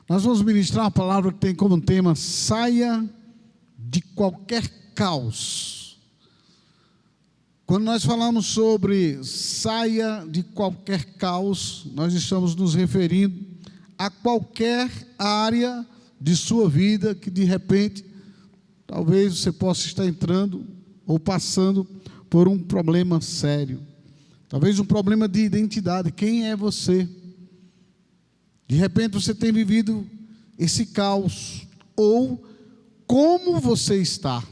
Nós vamos ministrar uma palavra que tem como tema: saia de qualquer caos. Quando nós falamos sobre saia de qualquer caos, nós estamos nos referindo a qualquer área de sua vida que de repente, talvez você possa estar entrando ou passando por um problema sério. Talvez um problema de identidade. Quem é você? De repente você tem vivido esse caos. Ou como você está.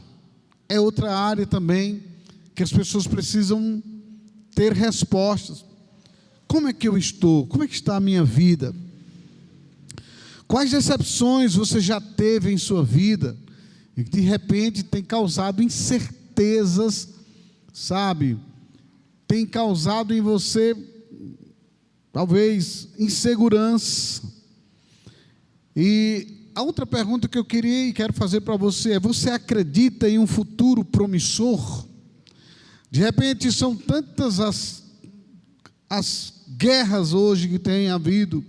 É outra área também que as pessoas precisam ter respostas. Como é que eu estou? Como é que está a minha vida? Quais decepções você já teve em sua vida e que de repente tem causado incertezas, sabe? Tem causado em você, talvez, insegurança. E a outra pergunta que eu queria e quero fazer para você é: você acredita em um futuro promissor? De repente são tantas as guerras hoje que tem havido,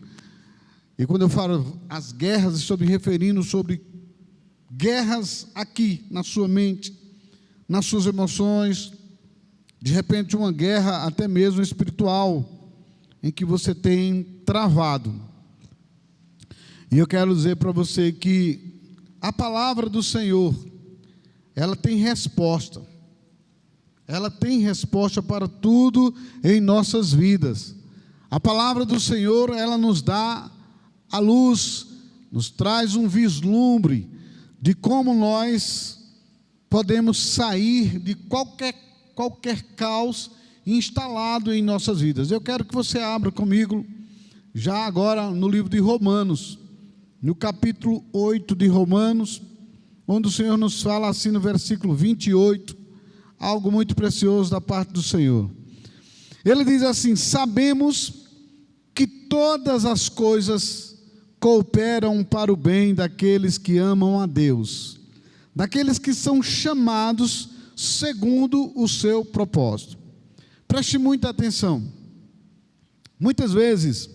e quando eu falo as guerras, estou me referindo sobre guerras aqui na sua mente, nas suas emoções, de repente uma guerra até mesmo espiritual, em que você tem travado. E eu quero dizer para você que a palavra do Senhor, ela tem resposta. Ela tem resposta para tudo em nossas vidas. A palavra do Senhor, ela nos dá a luz, nos traz um vislumbre de como nós podemos sair de qualquer caos instalado em nossas vidas. Eu quero que você abra comigo, já agora no livro de Romanos, no capítulo 8 de Romanos, onde o Senhor nos fala assim no versículo 28, algo muito precioso da parte do Senhor. Ele diz assim: sabemos que todas as coisas cooperam para o bem daqueles que amam a Deus, daqueles que são chamados segundo o seu propósito. Preste muita atenção. Muitas vezes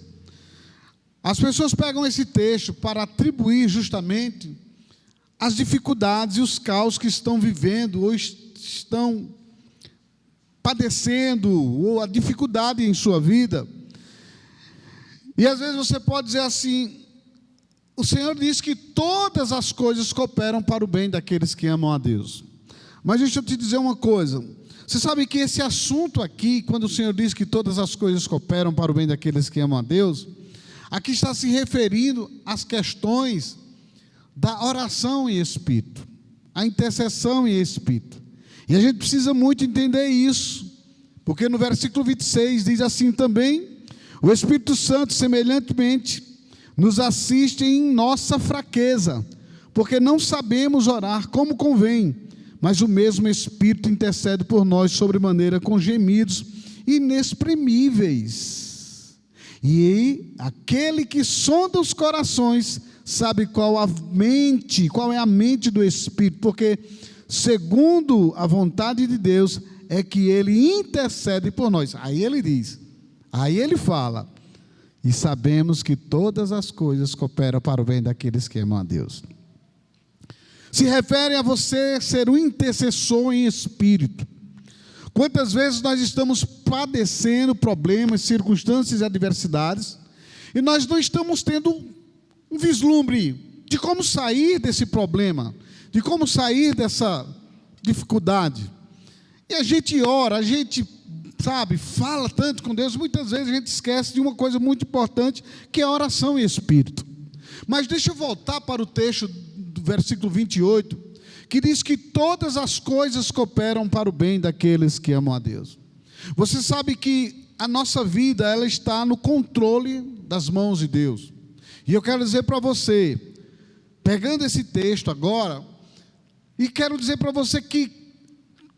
as pessoas pegam esse texto para atribuir justamente as dificuldades e os caos que estão vivendo ou estão padecendo, ou a dificuldade em sua vida. E às vezes você pode dizer assim: o Senhor diz que todas as coisas cooperam para o bem daqueles que amam a Deus. Mas deixa eu te dizer uma coisa. Você sabe que esse assunto aqui, quando o Senhor diz que todas as coisas cooperam para o bem daqueles que amam a Deus, aqui está se referindo às questões da oração em espírito, a intercessão em espírito. E a gente precisa muito entender isso, porque no versículo 26 diz assim também: o Espírito Santo semelhantemente nos assiste em nossa fraqueza, porque não sabemos orar como convém, mas o mesmo Espírito intercede por nós sobremaneira com gemidos inexprimíveis. E aquele que sonda os corações sabe qual é a mente do Espírito, porque segundo a vontade de Deus é que Ele intercede por nós. Aí ele diz, aí ele fala: e sabemos que todas as coisas cooperam para o bem daqueles que amam a Deus. Se refere a você ser um intercessor em espírito. Quantas vezes nós estamos padecendo problemas, circunstâncias e adversidades, e nós não estamos tendo um vislumbre de como sair desse problema, de como sair dessa dificuldade. E a gente ora, a gente, sabe, fala tanto com Deus, muitas vezes a gente esquece de uma coisa muito importante, que é a oração em espírito. Mas deixa eu voltar para o texto do versículo 28, que diz que todas as coisas cooperam para o bem daqueles que amam a Deus. Você sabe que a nossa vida, ela está no controle das mãos de Deus. E eu quero dizer para você, pegando esse texto agora, e quero dizer para você que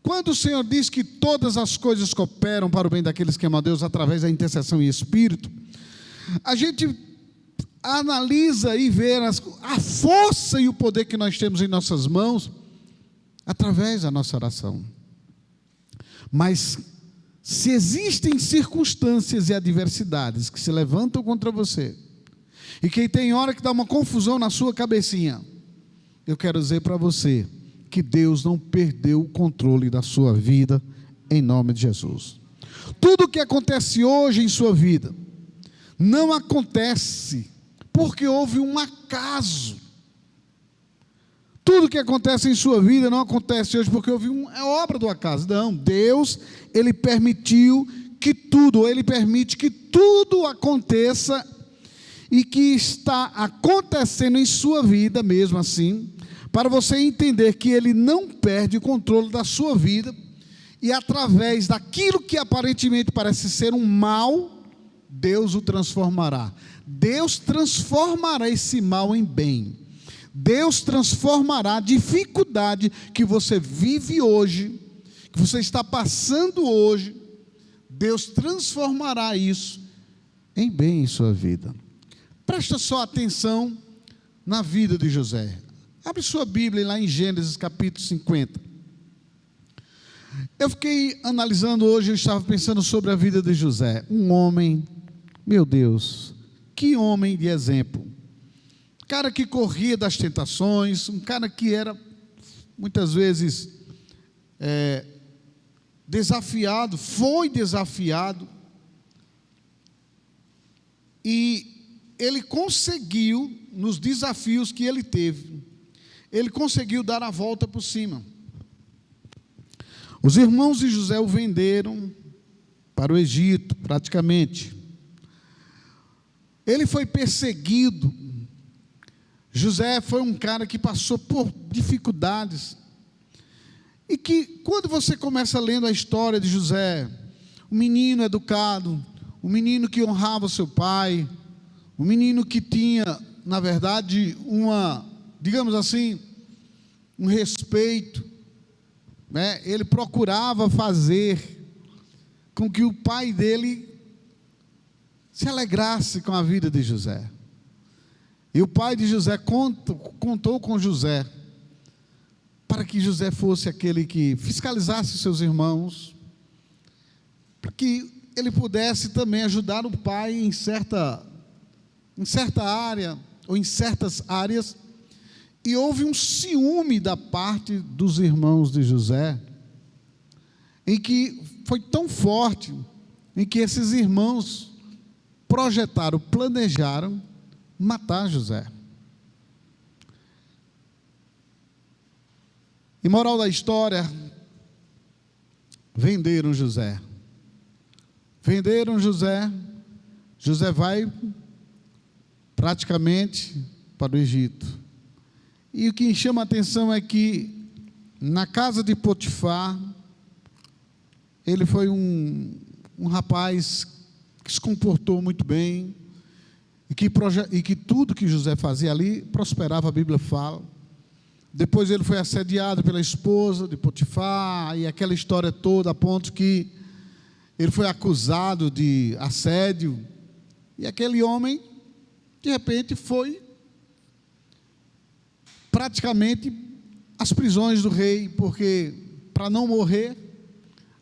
quando o Senhor diz que todas as coisas cooperam para o bem daqueles que amam a Deus através da intercessão em espírito, a gente analisa e vê a força e o poder que nós temos em nossas mãos através da nossa oração. Mas se existem circunstâncias e adversidades que se levantam contra você, e que tem hora que dá uma confusão na sua cabecinha, eu quero dizer para você que Deus não perdeu o controle da sua vida, em nome de Jesus. Tudo o que acontece hoje em sua vida não acontece porque houve um acaso. Tudo que acontece em sua vida não acontece hoje porque houve é obra do acaso. Não, Deus, Ele permitiu que tudo, ou Ele permite que tudo aconteça e que está acontecendo em sua vida mesmo assim, para você entender que Ele não perde o controle da sua vida e através daquilo que aparentemente parece ser um mal, Deus o transformará. Deus transformará esse mal em bem. Deus transformará a dificuldade que você vive hoje, que você está passando hoje, Deus transformará isso em bem em sua vida. Presta só atenção na vida de José. Abre sua Bíblia lá em Gênesis capítulo 50. Eu fiquei analisando hoje, eu estava pensando sobre a vida de José. Um homem, meu Deus, que homem de exemplo. Um cara que corria das tentações, um cara que era, muitas vezes, desafiado, foi desafiado, e ele conseguiu, nos desafios que ele teve, ele conseguiu dar a volta por cima. Os irmãos de José o venderam para o Egito, praticamente. Ele foi perseguido. José foi um cara que passou por dificuldades. E que, quando você começa lendo a história de José, um menino educado, um menino que honrava seu pai, um menino que tinha, na verdade, digamos assim, um respeito, né? Ele procurava fazer com que o pai dele se alegrasse com a vida de José. E o pai de José contou com José, para que José fosse aquele que fiscalizasse seus irmãos, para que ele pudesse também ajudar o pai em certa área, ou em certas áreas. E houve um ciúme da parte dos irmãos de José, em que foi tão forte, em que esses irmãos projetaram, planejaram matar José. E moral da história, venderam José. Venderam José. José vai praticamente para o Egito. E o que chama a atenção é que na casa de Potifar, ele foi um rapaz que se comportou muito bem, e que tudo que José fazia ali prosperava, a Bíblia fala. Depois ele foi assediado pela esposa de Potifar, e aquela história toda, a ponto que ele foi acusado de assédio, e aquele homem, de repente, foi praticamente às prisões do rei, porque para não morrer,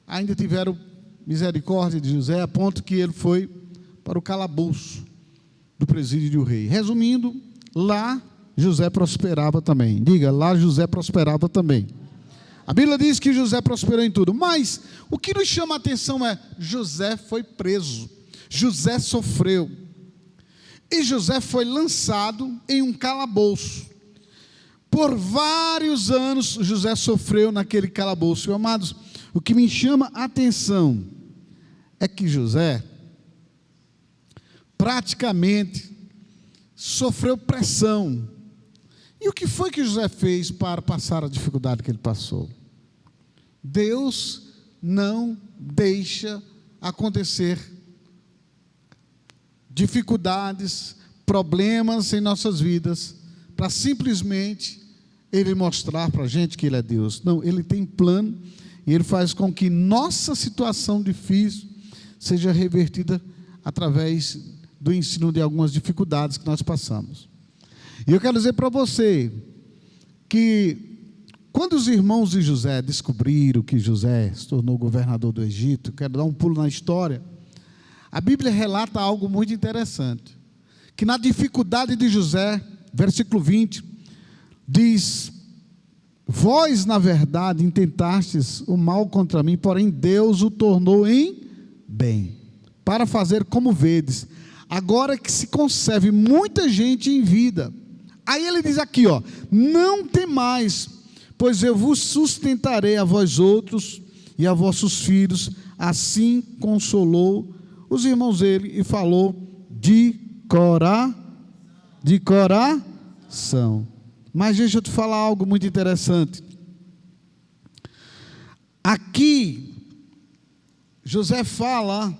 ainda tiveram misericórdia de José, a ponto que ele foi para o calabouço do presídio do rei. Resumindo, lá José prosperava também. Diga, lá José prosperava também. A Bíblia diz que José prosperou em tudo, mas o que nos chama a atenção é, José foi preso, José sofreu, e José foi lançado em um calabouço. Por vários anos José sofreu naquele calabouço. Amados, o que me chama a atenção é que José praticamente sofreu pressão. E o que foi que José fez para passar a dificuldade que ele passou? Deus não deixa acontecer dificuldades, problemas em nossas vidas, para simplesmente Ele mostrar para a gente que Ele é Deus. Não, Ele tem plano, e Ele faz com que nossa situação difícil seja revertida através do ensino de algumas dificuldades que nós passamos. E eu quero dizer para você que quando os irmãos de José descobriram que José se tornou governador do Egito, quero dar um pulo na história, a Bíblia relata algo muito interessante, que na dificuldade de José, versículo 20, diz: vós, na verdade, intentastes o mal contra mim, porém Deus o tornou em bem, para fazer como vedes, agora que se conserve muita gente em vida. Aí ele diz aqui, ó: não temais, pois eu vos sustentarei a vós outros e a vossos filhos. Assim consolou os irmãos dele e falou de coração. Mas deixa eu te falar algo muito interessante. Aqui José fala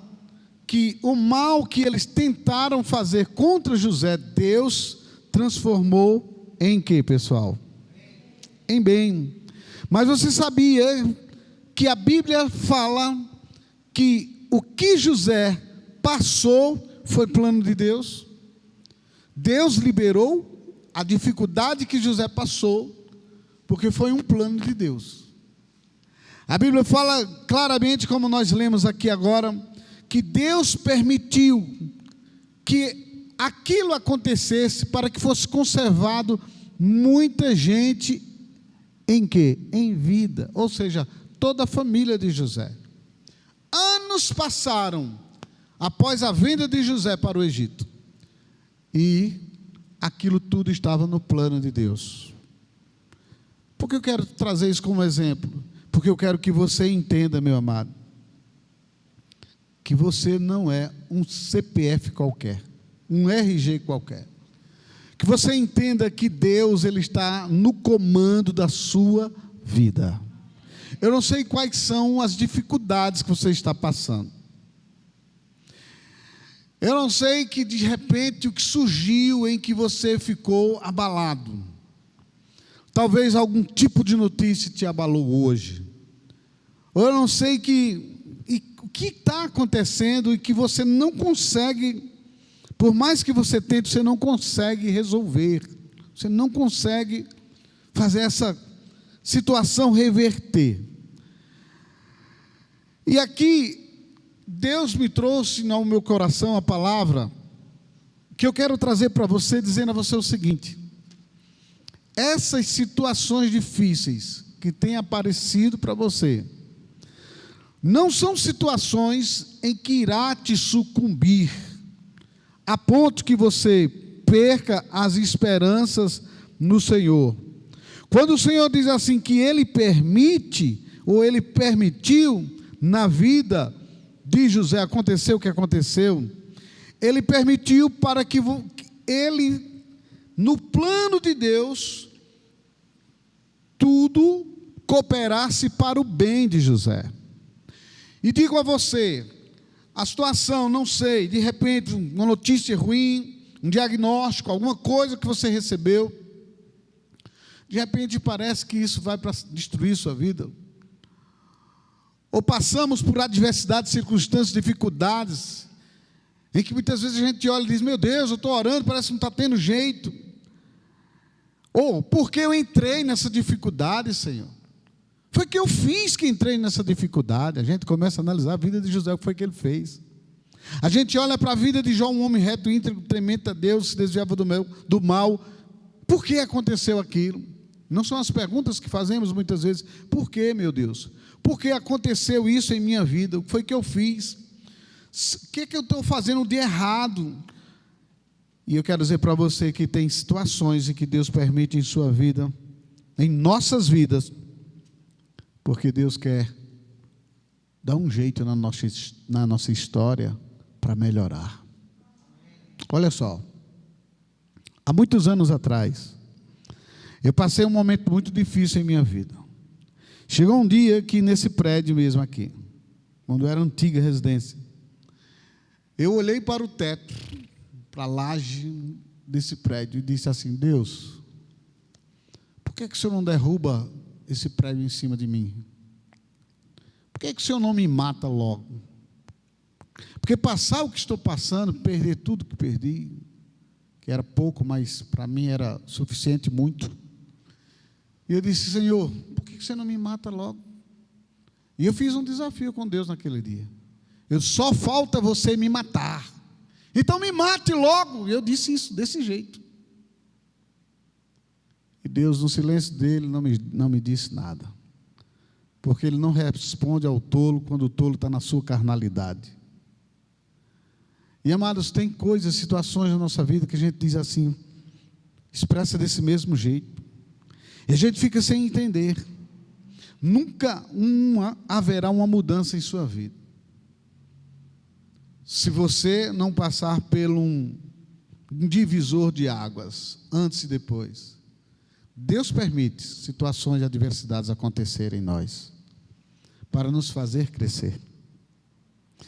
que o mal que eles tentaram fazer contra José, Deus transformou em quê, pessoal? Em bem. Mas você sabia que a Bíblia fala que o que José passou foi plano de Deus? Deus liberou a dificuldade que José passou, porque foi um plano de Deus. A Bíblia fala claramente, como nós lemos aqui agora, que Deus permitiu que aquilo acontecesse para que fosse conservado muita gente em quê? Em vida, ou seja, toda a família de José. Anos passaram após a vinda de José para o Egito, e aquilo tudo estava no plano de Deus. Por que eu quero trazer isso como exemplo? Porque eu quero que você entenda, meu amado, que você não é um CPF qualquer, um RG qualquer. Que você entenda que Deus, Ele está no comando da sua vida. Eu não sei quais são as dificuldades que você está passando. Eu não sei que de repente o que surgiu em que você ficou abalado. Talvez algum tipo de notícia te abalou hoje. Ou eu não sei o que está acontecendo e que você não consegue, por mais que você tente, você não consegue resolver. Você não consegue fazer essa situação reverter. E aqui Deus me trouxe ao meu coração a palavra que eu quero trazer para você, dizendo a você o seguinte: essas situações difíceis que têm aparecido para você, não são situações em que irá te sucumbir, a ponto que você perca as esperanças no Senhor. Quando o Senhor diz assim que Ele permite, ou Ele permitiu na vida de José acontecer o que aconteceu, Ele permitiu para que Ele, no plano de Deus, tudo cooperasse para o bem de José. E digo a você, a situação, não sei, de repente uma notícia ruim, um diagnóstico, alguma coisa que você recebeu, de repente parece que isso vai para destruir sua vida. Ou passamos por adversidades, circunstâncias, dificuldades, em que muitas vezes a gente olha e diz: meu Deus, eu estou orando, parece que não está tendo jeito. Ou, por que eu entrei nessa dificuldade, Senhor? Foi que eu fiz que entrei nessa dificuldade. A gente começa a analisar a vida de José, o que foi que ele fez. A gente olha para a vida de Jó, um homem reto, íntegro, temente a Deus, se desviava do mal. Por que aconteceu aquilo? Não são as perguntas que fazemos muitas vezes. Por que, meu Deus? Por que aconteceu isso em minha vida? O que foi que eu fiz? O que eu estou fazendo de errado? E eu quero dizer para você que tem situações em que Deus permite em sua vida, em nossas vidas, porque Deus quer dar um jeito na nossa história para melhorar. Olha só, há muitos anos atrás, eu passei um momento muito difícil em minha vida. Chegou um dia que nesse prédio mesmo aqui, quando era a antiga residência, eu olhei para o teto, para a laje desse prédio e disse assim: Deus, por que o Senhor não derruba esse prédio em cima de mim? Por que o Senhor não me mata logo? Porque passar o que estou passando, perder tudo que perdi, que era pouco, mas para mim era suficiente, muito. E eu disse: Senhor, por que você não me mata logo? E eu fiz um desafio com Deus naquele dia. Só falta você me matar. Então me mate logo. E eu disse isso, desse jeito. E Deus, no silêncio dele, não me disse nada. Porque ele não responde ao tolo quando o tolo está na sua carnalidade. E amados, tem coisas, situações na nossa vida que a gente diz assim, expressa desse mesmo jeito. E a gente fica sem entender. Nunca haverá uma mudança em sua vida. Se você não passar por um divisor de águas, antes e depois. Deus permite situações de adversidades acontecerem em nós, para nos fazer crescer.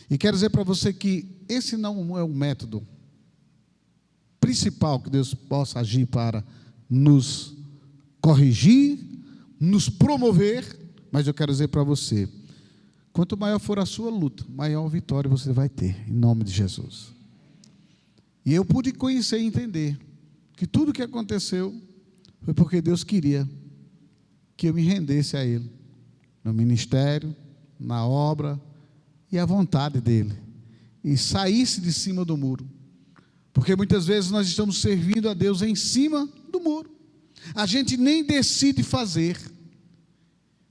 E quero dizer para você que esse não é o método principal que Deus possa agir para nos corrigir, nos promover, mas eu quero dizer para você, quanto maior for a sua luta, maior vitória você vai ter, em nome de Jesus. E eu pude conhecer e entender que tudo que aconteceu foi porque Deus queria que eu me rendesse a Ele, no ministério, na obra e à vontade dEle, e saísse de cima do muro, porque muitas vezes nós estamos servindo a Deus em cima do muro, a gente nem decide fazer,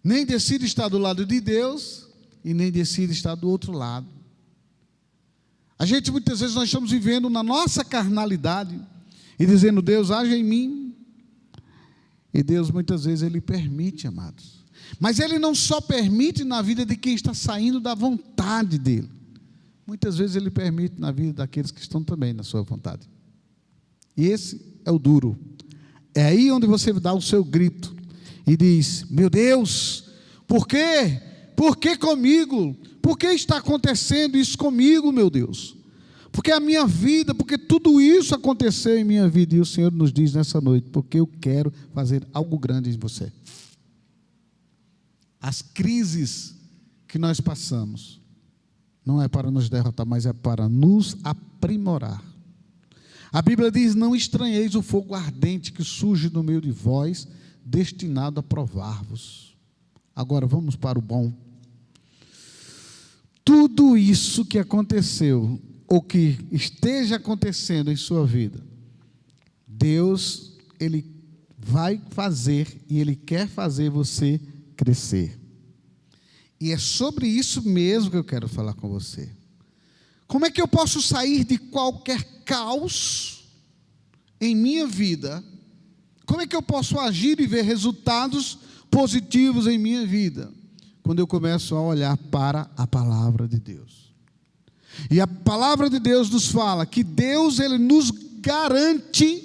nem decide estar do lado de Deus, e nem decide estar do outro lado. A gente muitas vezes nós estamos vivendo na nossa carnalidade, e dizendo, Deus, age em mim, e Deus muitas vezes Ele permite, amados, mas Ele não só permite na vida de quem está saindo da vontade dEle, muitas vezes Ele permite na vida daqueles que estão também na sua vontade, e esse é o duro, é aí onde você dá o seu grito, e diz, meu Deus, por quê? Por que comigo? Por que está acontecendo isso comigo, meu Deus? Porque a minha vida, porque tudo isso aconteceu em minha vida, e o Senhor nos diz nessa noite, porque eu quero fazer algo grande em você. As crises que nós passamos, não é para nos derrotar, mas é para nos aprimorar. A Bíblia diz, não estranheis o fogo ardente que surge no meio de vós, destinado a provar-vos. Agora vamos para o bom. Tudo isso que aconteceu, ou que esteja acontecendo em sua vida, Deus, Ele vai fazer, e Ele quer fazer você crescer. E é sobre isso mesmo que eu quero falar com você. Como é que eu posso sair de qualquer caos em minha vida? Como é que eu posso agir e ver resultados positivos em minha vida? Quando eu começo a olhar para a palavra de Deus. E a palavra de Deus nos fala que Deus, Ele nos garante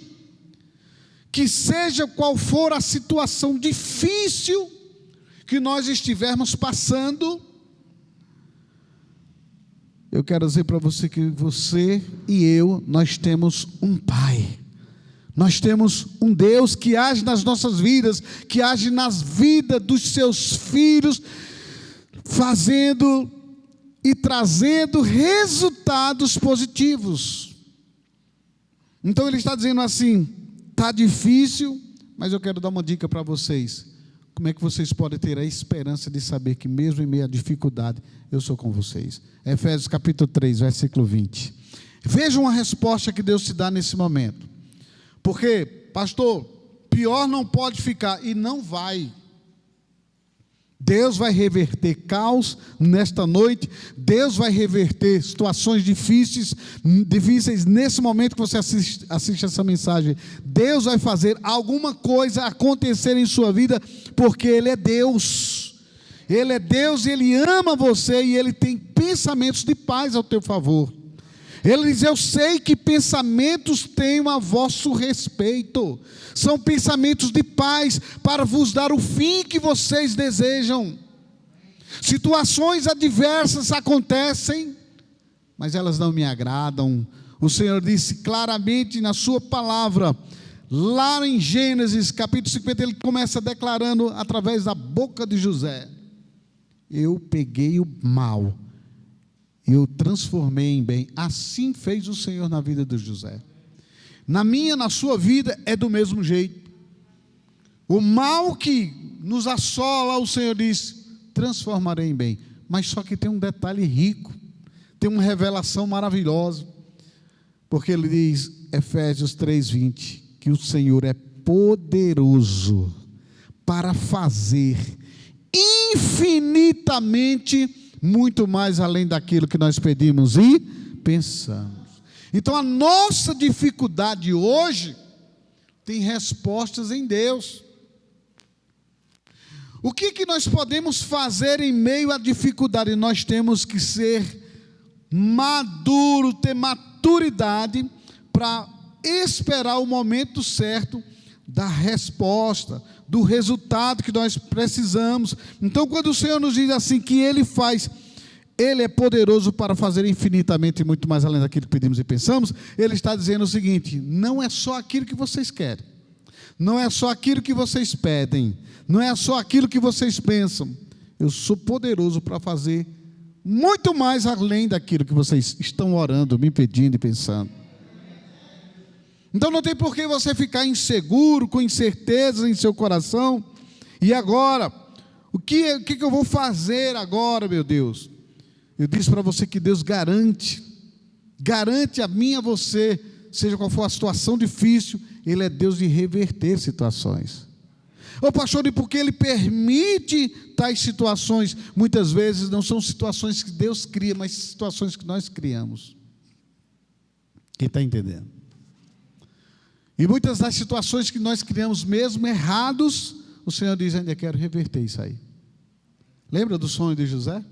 que seja qual for a situação difícil que nós estivermos passando, eu quero dizer para você que você e eu, nós temos um Pai. Nós temos um Deus que age nas nossas vidas, que age nas vidas dos seus filhos, fazendo e trazendo resultados positivos. Então Ele está dizendo assim, está difícil, mas eu quero dar uma dica para vocês. Como é que vocês podem ter a esperança de saber que mesmo em meio à dificuldade, eu sou com vocês? Efésios capítulo 3, versículo 20. Vejam a resposta que Deus te dá nesse momento. Porque, pastor, pior não pode ficar, e não vai. Deus vai reverter caos nesta noite, Deus vai reverter situações difíceis nesse momento que você assiste essa mensagem. Deus vai fazer alguma coisa acontecer em sua vida, porque Ele é Deus. Ele é Deus e Ele ama você, e Ele tem pensamentos de paz ao teu favor. Ele diz, eu sei que pensamentos tenho a vosso respeito, são pensamentos de paz, para vos dar o fim que vocês desejam. Situações adversas acontecem, mas elas não me agradam. O Senhor disse claramente na sua palavra, lá em Gênesis capítulo 50, Ele começa declarando através da boca de José, eu peguei o mal, eu transformei em bem. Assim fez o Senhor na vida de José. Na minha, na sua vida, é do mesmo jeito. O mal que nos assola, o Senhor diz, transformarei em bem. Mas só que tem um detalhe rico, tem uma revelação maravilhosa. Porque ele diz, Efésios 3:20, que o Senhor é poderoso para fazer infinitamente muito mais além daquilo que nós pedimos e pensamos. Então a nossa dificuldade hoje tem respostas em Deus. O que nós podemos fazer em meio à dificuldade? Nós temos que ser maduro, ter maturidade para esperar o momento certo da resposta, do resultado que nós precisamos. Então, quando o Senhor nos diz assim que Ele faz, Ele é poderoso para fazer infinitamente muito mais além daquilo que pedimos e pensamos, Ele está dizendo o seguinte: não é só aquilo que vocês querem, não é só aquilo que vocês pedem, não é só aquilo que vocês pensam, eu sou poderoso para fazer muito mais além daquilo que vocês estão orando, me pedindo e pensando. Então não tem por que você ficar inseguro, com incertezas em seu coração. E agora, o que eu vou fazer agora, meu Deus? Eu disse para você que Deus garante a mim e a você, seja qual for a situação difícil, Ele é Deus de reverter situações. Ô pastor, e por que Ele permite tais situações? Muitas vezes não são situações que Deus cria, mas situações que nós criamos. Quem está entendendo? E muitas das situações que nós criamos, mesmo errados, o Senhor diz: ainda quero reverter isso aí. Lembra do sonho de José?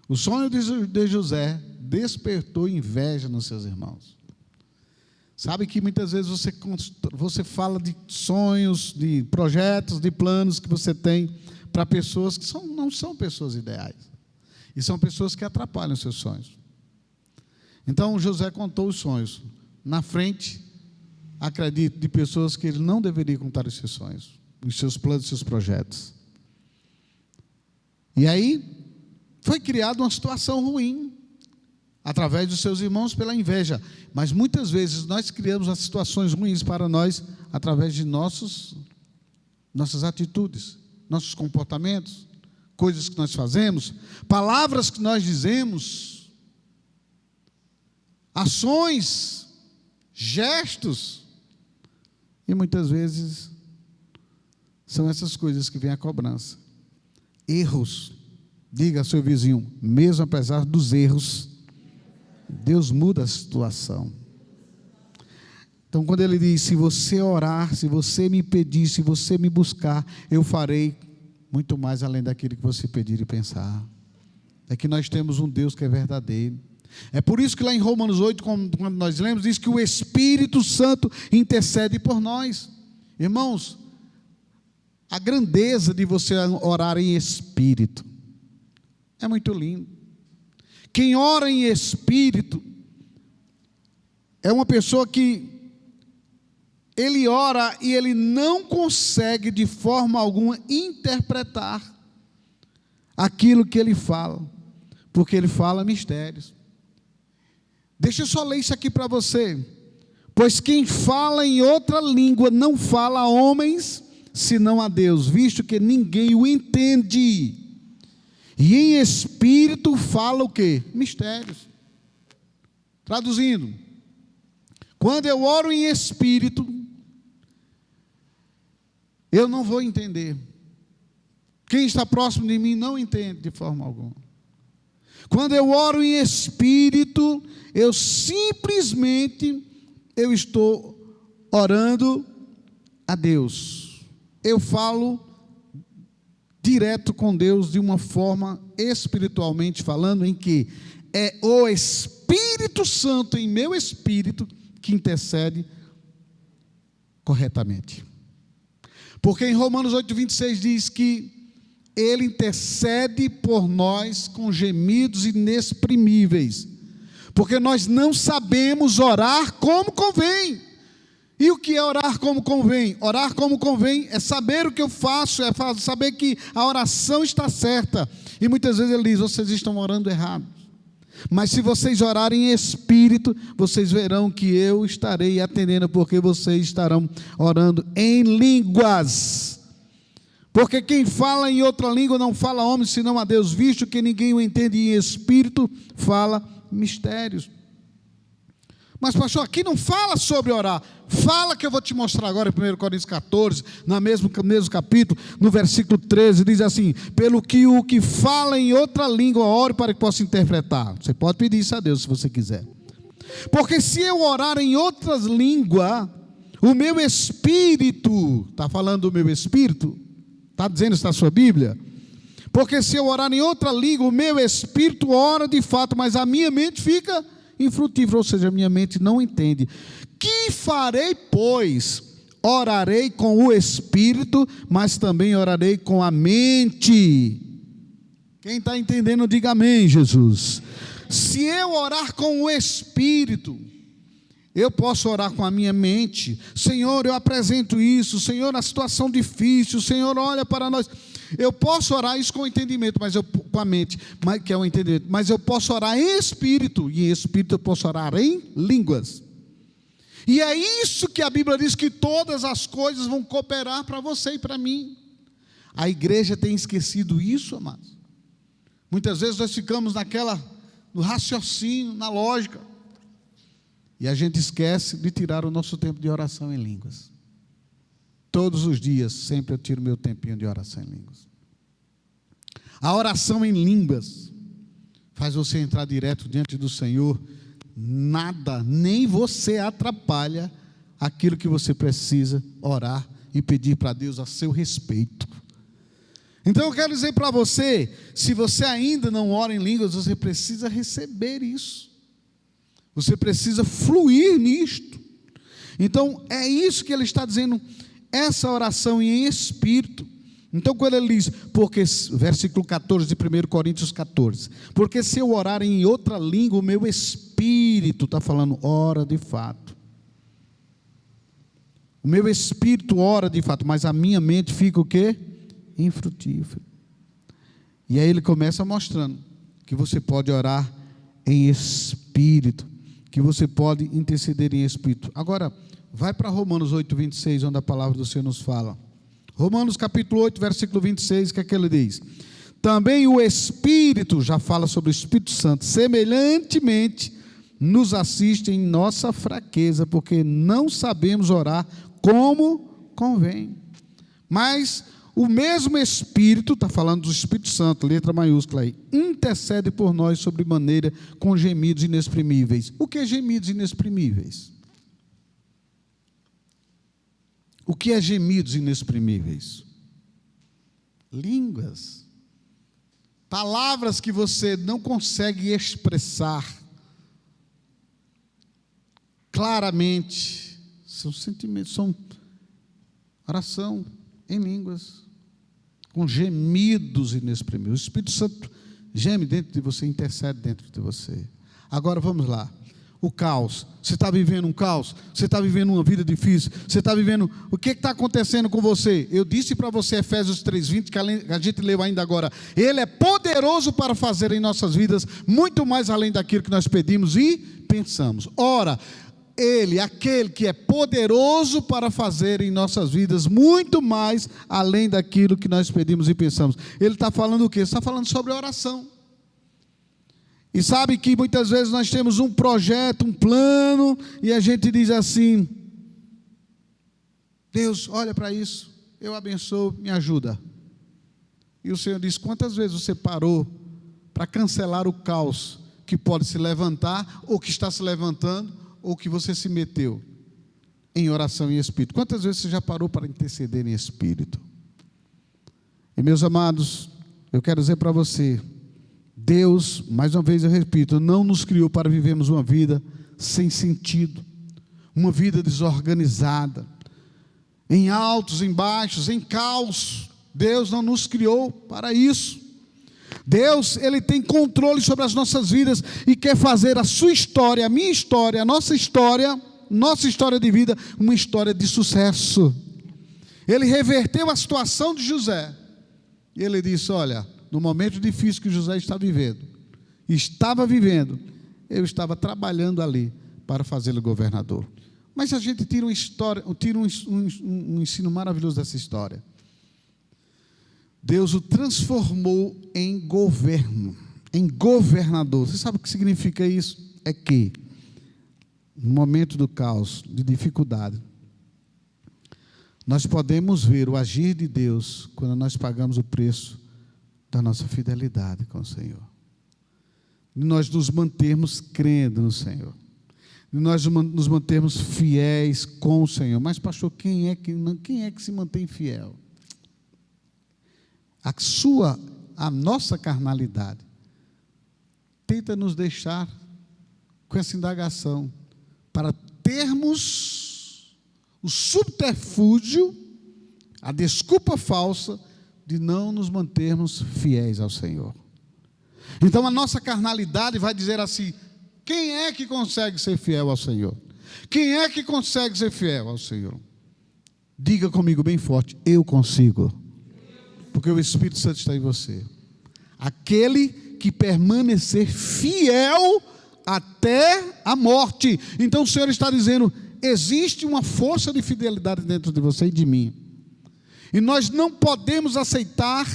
O sonho de José despertou inveja nos seus irmãos. Sabe que muitas vezes você fala de sonhos, de projetos, de planos que você tem para pessoas que não são pessoas ideais. E são pessoas que atrapalham os seus sonhos. Então José contou os sonhos. Na frente, acredito, de pessoas que ele não deveria contar os seus sonhos, os seus planos, os seus projetos. E aí foi criada uma situação ruim, através dos seus irmãos, pela inveja. Mas muitas vezes nós criamos as situações ruins para nós, através de nossas atitudes, nossos comportamentos, coisas que nós fazemos, palavras que nós dizemos, ações, gestos. E muitas vezes são essas coisas que vem a cobrança. Erros. Diga ao seu vizinho, mesmo apesar dos erros, Deus muda a situação. Então, quando Ele diz: se você orar, se você me pedir, se você me buscar, eu farei muito mais além daquilo que você pedir e pensar. É que nós temos um Deus que é verdadeiro. É por isso que lá em Romanos 8, quando nós lemos, diz que o Espírito Santo intercede por nós. Irmãos, a grandeza de você orar em espírito é muito lindo. Quem ora em espírito é uma pessoa que ele ora e ele não consegue de forma alguma interpretar aquilo que ele fala, porque ele fala mistérios. Deixa eu só ler isso aqui para você. Pois quem fala em outra língua não fala a homens, senão a Deus, visto que ninguém o entende. E em espírito fala o quê? Mistérios. Traduzindo, quando eu oro em espírito, eu não vou entender. Quem está próximo de mim não entende de forma alguma. Quando eu oro em espírito, eu simplesmente estou orando a Deus. Eu falo direto com Deus de uma forma espiritualmente falando, em que é o Espírito Santo em meu espírito que intercede corretamente. Porque em Romanos 8:26 diz que Ele intercede por nós com gemidos inexprimíveis, porque nós não sabemos orar como convém. E o que é orar como convém? Orar como convém é saber o que eu faço, é saber que a oração está certa. E muitas vezes Ele diz: vocês estão orando errado. Mas se vocês orarem em espírito, vocês verão que eu estarei atendendo, porque vocês estarão orando em línguas. Porque quem fala em outra língua não fala a homem, senão a Deus, visto que ninguém o entende, e em espírito fala mistérios. Mas pastor, aqui não fala sobre orar. Fala, que eu vou te mostrar agora em 1 Coríntios 14, no mesmo capítulo, no versículo 13, diz assim: pelo que o que fala em outra língua, ore para que possa interpretar. Você pode pedir isso a Deus se você quiser. Porque se eu orar em outras línguas, o meu espírito, está falando do meu espírito? Está dizendo isso na sua Bíblia? Porque se eu orar em outra língua, o meu espírito ora de fato, mas a minha mente fica infrutífera, ou seja, a minha mente não entende. Que farei, pois? Orarei com o espírito, mas também orarei com a mente. Quem está entendendo, diga amém, Jesus. Se eu orar com o espírito, eu posso orar com a minha mente. Senhor, eu apresento isso. Senhor, a situação difícil. Senhor, olha para nós. Eu posso orar isso com o entendimento, com a mente, que é o entendimento. Mas eu posso orar em espírito. E em espírito eu posso orar em línguas. E é isso que a Bíblia diz, que todas as coisas vão cooperar para você e para mim. A igreja tem esquecido isso, amados. Muitas vezes nós ficamos no raciocínio, na lógica. E a gente esquece de tirar o nosso tempo de oração em línguas. Todos os dias, sempre eu tiro meu tempinho de oração em línguas. A oração em línguas faz você entrar direto diante do Senhor. Nada, nem você atrapalha aquilo que você precisa orar e pedir para Deus a seu respeito. Então eu quero dizer para você, se você ainda não ora em línguas, você precisa receber isso. Você precisa fluir nisto. Então é isso que ele está dizendo, essa oração em espírito. Então quando ele diz, porque, versículo 14 de 1 Coríntios 14, porque se eu orar em outra língua, o meu espírito, está falando, ora de fato. O meu espírito ora de fato, mas a minha mente fica o quê? Infrutífero. E aí ele começa mostrando que você pode orar em espírito, que você pode interceder em espírito. Agora, vai para Romanos 8, 26, onde a palavra do Senhor nos fala. Romanos capítulo 8, versículo 26, que é que ele diz? Também o Espírito, já fala sobre o Espírito Santo, semelhantemente nos assiste em nossa fraqueza, porque não sabemos orar como convém. Mas o mesmo Espírito, está falando do Espírito Santo, letra maiúscula aí, intercede por nós sobre maneira com gemidos inexprimíveis. O que é gemidos inexprimíveis? O que é gemidos inexprimíveis? Línguas. Palavras que você não consegue expressar claramente. São sentimentos, são oração em línguas, com gemidos inexprimíveis. O Espírito Santo geme dentro de você, intercede dentro de você. Agora vamos lá. O caos, você está vivendo um caos, você está vivendo uma vida difícil, você está vivendo, o que está acontecendo com você? Eu disse para você, Efésios 3:20, que a gente leu ainda agora, Ele é poderoso para fazer em nossas vidas, muito mais além daquilo que nós pedimos e pensamos. Ora, Ele, aquele que é poderoso para fazer em nossas vidas, muito mais além daquilo que nós pedimos e pensamos. Ele está falando o quê? Ele está falando sobre oração. E sabe que muitas vezes nós temos um projeto, um plano, e a gente diz assim, Deus, olha para isso, eu abençoo, me ajuda. E o Senhor diz, quantas vezes você parou para cancelar o caos que pode se levantar, ou que está se levantando, ou que você se meteu em oração em espírito? Quantas vezes você já parou para interceder em espírito? E meus amados, eu quero dizer para você, Deus, mais uma vez eu repito, não nos criou para vivermos uma vida sem sentido, uma vida desorganizada, em altos, em baixos, em caos. Deus não nos criou para isso. Deus, Ele tem controle sobre as nossas vidas e quer fazer a sua história, a minha história, a nossa história de vida, uma história de sucesso. Ele reverteu a situação de José e Ele disse, olha, no momento difícil que José estava vivendo, eu estava trabalhando ali para fazê-lo governador. Mas a gente tira um ensino maravilhoso dessa história. Deus o transformou em governo, em governador. Você sabe o que significa isso? É que no momento do caos, de dificuldade, nós podemos ver o agir de Deus quando nós pagamos o preço da nossa fidelidade com o Senhor. De nós nos mantermos crendo no Senhor. De nós nos mantermos fiéis com o Senhor. Mas, pastor, quem é que se mantém fiel? A nossa carnalidade tenta nos deixar com essa indagação para termos o subterfúgio, a desculpa falsa de não nos mantermos fiéis ao Senhor. Então a nossa carnalidade vai dizer assim: quem é que consegue ser fiel ao Senhor? Quem é que consegue ser fiel ao Senhor? Diga comigo bem forte: eu consigo, porque o Espírito Santo está em você. Aquele que permanecer fiel até a morte. Então o Senhor está dizendo: existe uma força de fidelidade dentro de você e de mim, e nós não podemos aceitar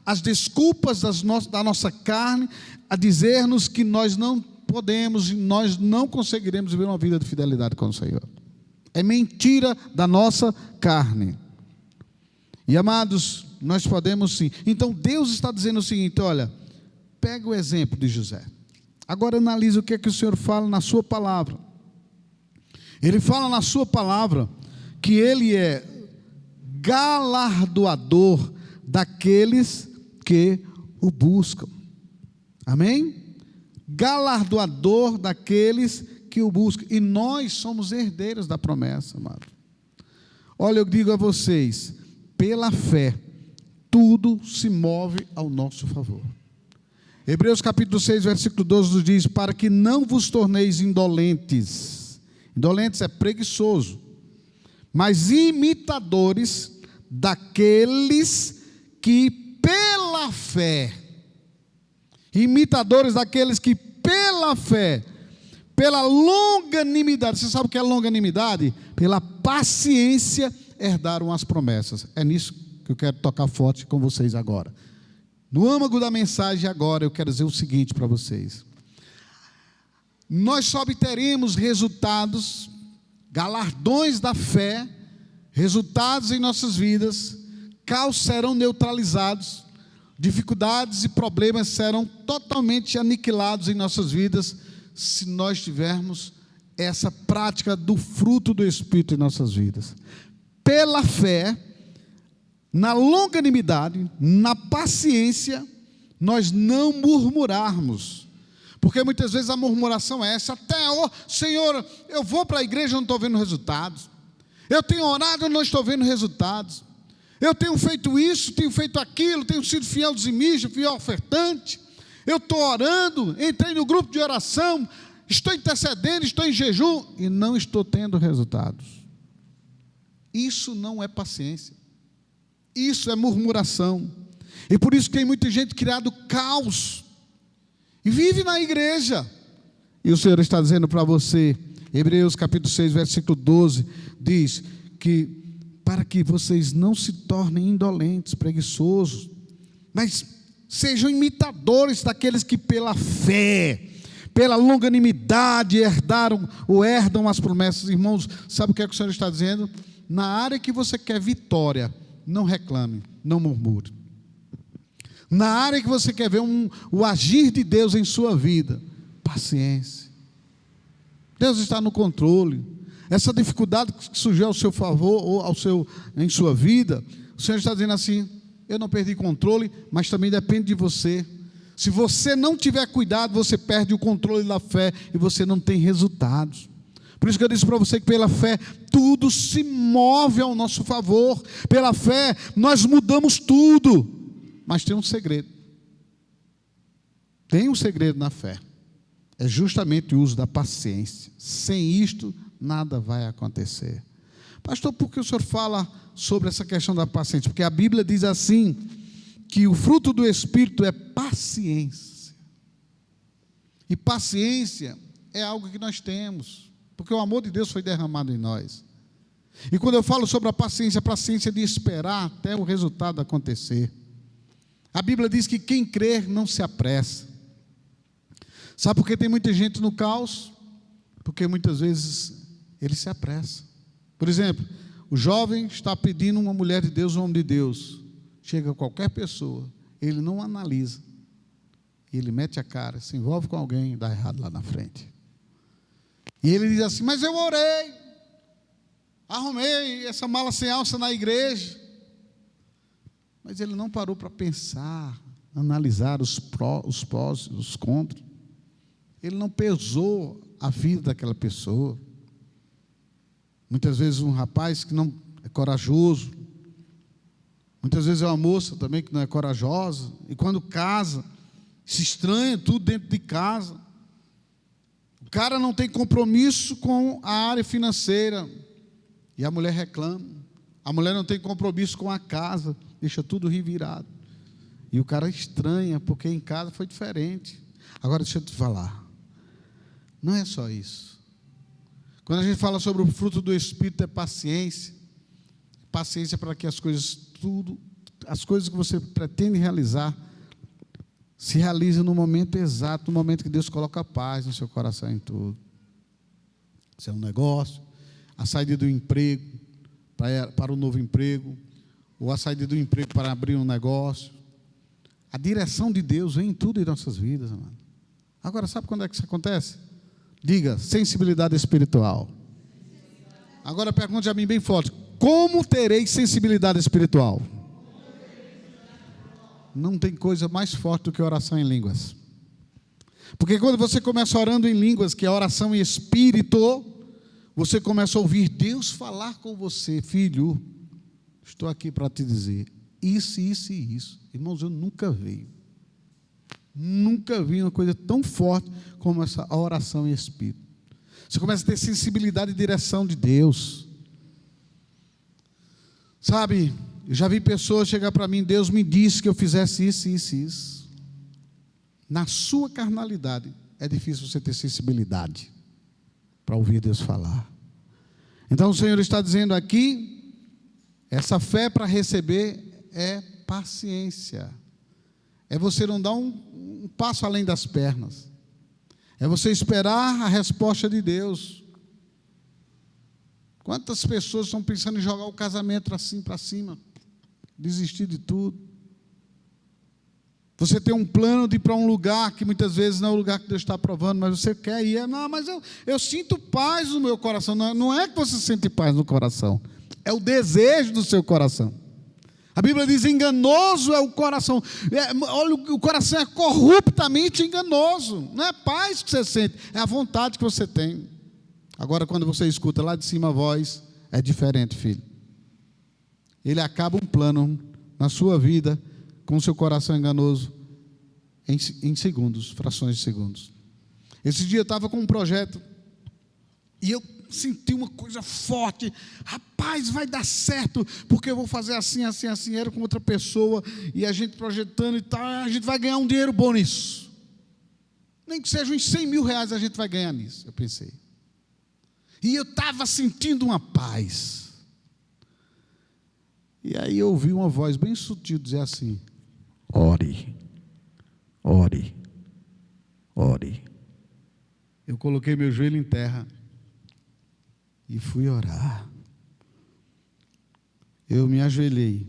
as desculpas da nossa carne a dizer-nos que nós não podemos e nós não conseguiremos viver uma vida de fidelidade com o Senhor. É mentira da nossa carne. E amados, nós podemos sim. Então Deus está dizendo o seguinte: olha, pega o exemplo de José. Agora analise o que é que o Senhor fala na sua palavra. Ele fala na sua palavra que Ele é galardoador daqueles que o buscam. Amém? Galardoador daqueles que o buscam. E nós somos herdeiros da promessa, amado. Olha, eu digo a vocês, pela fé, tudo se move ao nosso favor. Hebreus capítulo 6, versículo 12 nos diz: para que não vos torneis indolentes. Indolentes é preguiçoso, mas imitadores daqueles que pela fé, pela longanimidade, você sabe o que é longanimidade? Pela paciência herdaram as promessas. É nisso que eu quero tocar forte com vocês agora. No âmago da mensagem agora, eu quero dizer o seguinte para vocês: nós só obteremos resultados, galardões da fé, resultados em nossas vidas, caos serão neutralizados, dificuldades e problemas serão totalmente aniquilados em nossas vidas, se nós tivermos essa prática do fruto do Espírito em nossas vidas. Pela fé, na longanimidade, na paciência, nós não murmurarmos. Porque muitas vezes a murmuração é essa: Senhor, eu vou para a igreja e não estou vendo resultados. Eu tenho orado e não estou vendo resultados. Eu tenho feito isso, tenho feito aquilo, tenho sido fiel dizimista, fiel ofertante. Eu estou orando, entrei no grupo de oração, estou intercedendo, estou em jejum e não estou tendo resultados. Isso não é paciência. Isso é murmuração. E por isso tem muita gente criado caos e vive na igreja. E o Senhor está dizendo para você, Hebreus capítulo 6, versículo 12, diz que para que vocês não se tornem indolentes, preguiçosos, mas sejam imitadores daqueles que pela fé, pela longanimidade herdam as promessas. Irmãos, sabe o que é que o Senhor está dizendo? Na área que você quer vitória, não reclame, não murmure. Na área que você quer ver o agir de Deus em sua vida, paciência. Deus está no controle. Essa dificuldade que surgiu ao seu favor ou em sua vida, o Senhor está dizendo assim: eu não perdi controle, mas também depende de você. Se você não tiver cuidado, você perde o controle da fé e você não tem resultados. Por isso que eu disse para você que pela fé tudo se move ao nosso favor. Pela fé nós mudamos tudo. Mas tem um segredo. Tem um segredo na fé. É justamente o uso da paciência. Sem isto, nada vai acontecer. Pastor, por que o senhor fala sobre essa questão da paciência? Porque a Bíblia diz assim, que o fruto do Espírito é paciência. E paciência é algo que nós temos, porque o amor de Deus foi derramado em nós. E quando eu falo sobre a paciência de esperar até o resultado acontecer. A Bíblia diz que quem crer não se apressa. Sabe por que tem muita gente no caos? Porque muitas vezes ele se apressa. Por exemplo, o jovem está pedindo uma mulher de Deus, um homem de Deus. Chega qualquer pessoa, ele não analisa. Ele mete a cara, se envolve com alguém e dá errado lá na frente. E ele diz assim: mas eu orei, arrumei essa mala sem alça na igreja. Mas ele não parou para pensar, analisar os prós, os contras. Ele não pesou a vida daquela pessoa. Muitas vezes um rapaz que não é corajoso, muitas vezes é uma moça também que não é corajosa, e quando casa, se estranha tudo dentro de casa. O cara não tem compromisso com a área financeira, e a mulher reclama. A mulher não tem compromisso com a casa, deixa tudo revirado. E o cara estranha, porque em casa foi diferente. Agora deixa eu te falar, não é só isso. Quando a gente fala sobre o fruto do Espírito, é paciência. Paciência para que as coisas que você pretende realizar, se realizem no momento exato, no momento que Deus coloca paz no seu coração em tudo. Se é um negócio, a saída do emprego para o novo emprego, ou a saída do emprego para abrir um negócio. A direção de Deus vem em tudo em nossas vidas, amado. Agora, sabe quando é que isso acontece? Diga: sensibilidade espiritual. Agora pergunte a mim bem forte: como terei sensibilidade espiritual? Não tem coisa mais forte do que oração em línguas. Porque quando você começa orando em línguas, que é oração em espírito, você começa a ouvir Deus falar com você: filho, estou aqui para te dizer isso, isso e isso. Irmãos, eu nunca vi uma coisa tão forte como essa oração em espírito. Você começa a ter sensibilidade e direção de Deus. Sabe, eu já vi pessoas chegar para mim: Deus me disse que eu fizesse isso, isso e isso. Na sua carnalidade, é difícil você ter sensibilidade para ouvir Deus falar. Então o Senhor está dizendo aqui, essa fé para receber é paciência. É você não dar um passo além das pernas. É você esperar a resposta de Deus. Quantas pessoas estão pensando em jogar o casamento assim para cima, desistir de tudo? Você tem um plano de ir para um lugar que muitas vezes não é o lugar que Deus está aprovando, mas você quer ir. Não, mas eu sinto paz no meu coração. Não é que você sente paz no coração, é o desejo do seu coração. A Bíblia diz: enganoso é o coração. Olha, o coração é corruptamente enganoso. Não é paz que você sente, é a vontade que você tem. Agora, quando você escuta lá de cima a voz, é diferente, filho. Ele acaba um plano na sua vida com o seu coração enganoso em segundos, frações de segundos. Esse dia eu estava com um projeto e eu senti uma coisa forte: rapaz, vai dar certo, porque eu vou fazer assim, assim, assim. Era com outra pessoa, e a gente projetando e tal, a gente vai ganhar um dinheiro bom nisso. Nem que seja uns 100 mil reais a gente vai ganhar nisso, eu pensei. E eu estava sentindo uma paz. E aí eu ouvi uma voz bem sutil dizer assim: ore, ore, ore. Eu coloquei meu joelho em terra e fui orar. Eu me ajoelhei.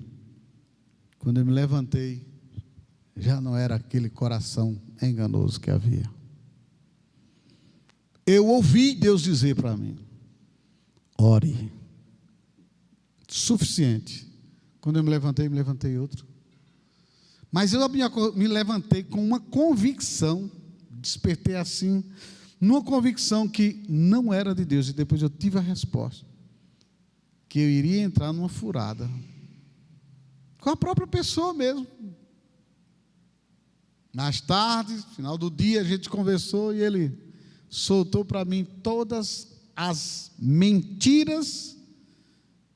Quando eu me levantei, já não era aquele coração enganoso que havia. Eu ouvi Deus dizer para mim: ore. Suficiente. Quando eu me levantei outro. Mas eu me levantei com uma convicção, despertei assim, numa convicção que não era de Deus. E depois eu tive a resposta, que eu iria entrar numa furada com a própria pessoa mesmo. Mais tarde, final do dia, a gente conversou e ele soltou para mim todas as mentiras